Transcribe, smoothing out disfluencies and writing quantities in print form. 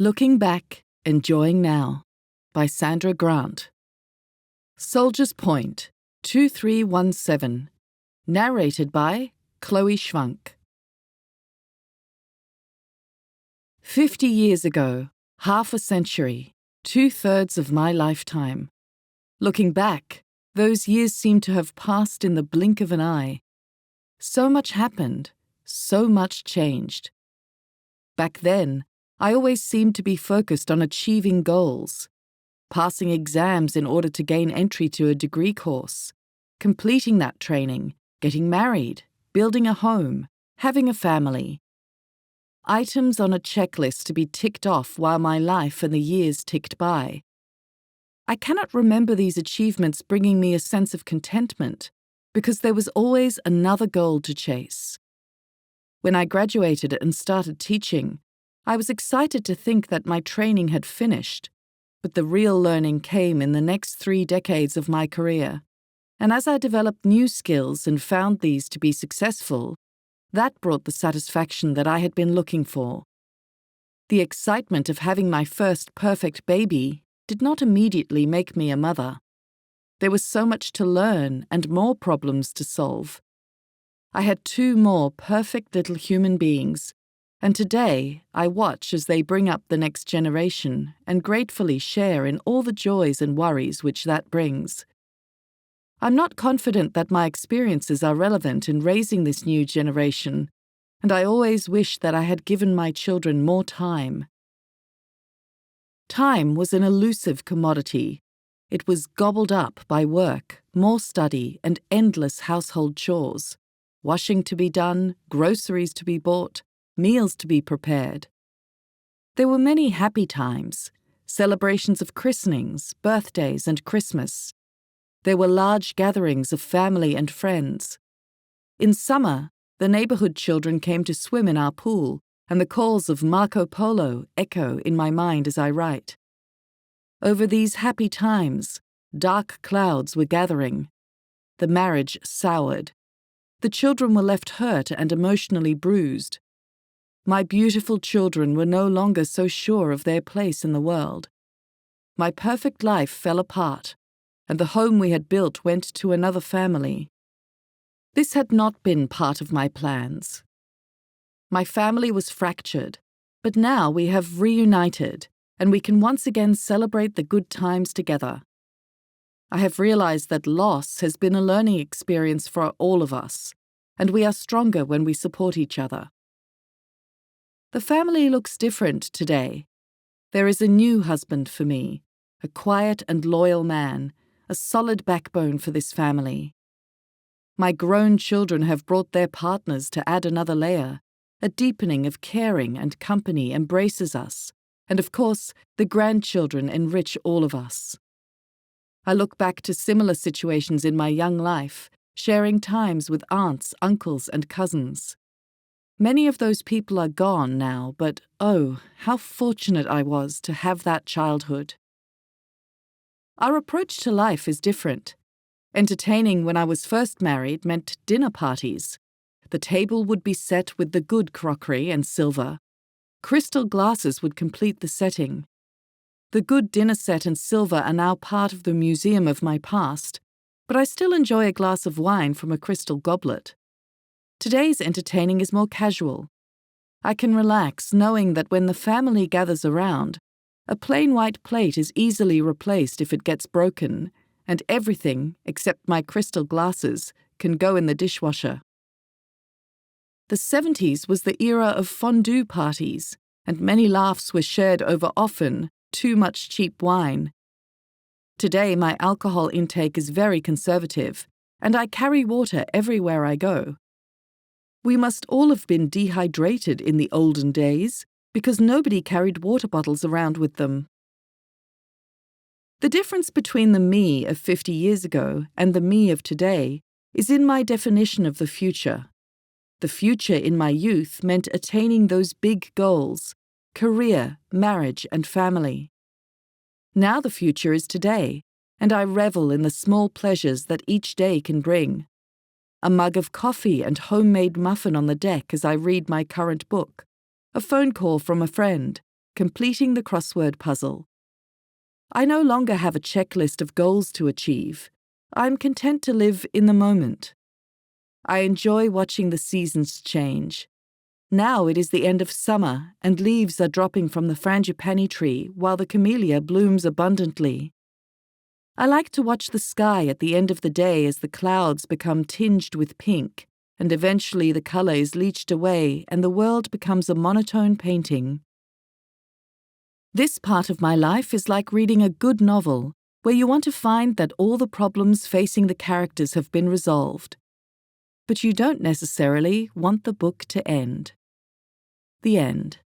Looking Back, Enjoying Now by Sandra Grant. Soldiers Point, 2317. Narrated by Chloe Schwank. 50 years ago, half a century, 2/3 of my lifetime. Looking back, those years seem to have passed in the blink of an eye. So much happened, so much changed. Back then, I always seemed to be focused on achieving goals, passing exams in order to gain entry to a degree course, completing that training, getting married, building a home, having a family. Items on a checklist to be ticked off while my life and the years ticked by. I cannot remember these achievements bringing me a sense of contentment because there was always another goal to chase. When I graduated and started teaching, I was excited to think that my training had finished, but the real learning came in the next 3 decades of my career, and as I developed new skills and found these to be successful, that brought the satisfaction that I had been looking for. The excitement of having my first perfect baby did not immediately make me a mother. There was so much to learn and more problems to solve. I had 2 more perfect little human beings, and today I watch as they bring up the next generation and gratefully share in all the joys and worries which that brings. I'm not confident that my experiences are relevant in raising this new generation, and I always wish that I had given my children more time. Time was an elusive commodity. It was gobbled up by work, more study, and endless household chores. Washing to be done, groceries to be bought, meals to be prepared. There were many happy times, celebrations of christenings, birthdays, and Christmas. There were large gatherings of family and friends. In summer, the neighborhood children came to swim in our pool, and the calls of Marco Polo echo in my mind as I write. Over these happy times, dark clouds were gathering. The marriage soured. The children were left hurt and emotionally bruised. My beautiful children were no longer so sure of their place in the world. My perfect life fell apart, and the home we had built went to another family. This had not been part of my plans. My family was fractured, but now we have reunited, and we can once again celebrate the good times together. I have realized that loss has been a learning experience for all of us, and we are stronger when we support each other. The family looks different today. There is a new husband for me, a quiet and loyal man, a solid backbone for this family. My grown children have brought their partners to add another layer. A deepening of caring and company embraces us, and of course, the grandchildren enrich all of us. I look back to similar situations in my young life, sharing times with aunts, uncles, and cousins. Many of those people are gone now, but oh, how fortunate I was to have that childhood. Our approach to life is different. Entertaining when I was first married meant dinner parties. The table would be set with the good crockery and silver. Crystal glasses would complete the setting. The good dinner set and silver are now part of the museum of my past, but I still enjoy a glass of wine from a crystal goblet. Today's entertaining is more casual. I can relax knowing that when the family gathers around, a plain white plate is easily replaced if it gets broken, and everything, except my crystal glasses, can go in the dishwasher. The 70s was the era of fondue parties, and many laughs were shared over often too much cheap wine. Today, my alcohol intake is very conservative, and I carry water everywhere I go. We must all have been dehydrated in the olden days, because nobody carried water bottles around with them. The difference between the me of 50 years ago and the me of today is in my definition of the future. The future in my youth meant attaining those big goals: career, marriage, and family. Now the future is today, and I revel in the small pleasures that each day can bring. A mug of coffee and homemade muffin on the deck as I read my current book, a phone call from a friend, completing the crossword puzzle. I no longer have a checklist of goals to achieve. I'm content to live in the moment. I enjoy watching the seasons change. Now it is the end of summer and leaves are dropping from the frangipani tree while the camellia blooms abundantly. I like to watch the sky at the end of the day as the clouds become tinged with pink, and eventually the colour is leached away and the world becomes a monotone painting. This part of my life is like reading a good novel, where you want to find that all the problems facing the characters have been resolved. But you don't necessarily want the book to end. The end.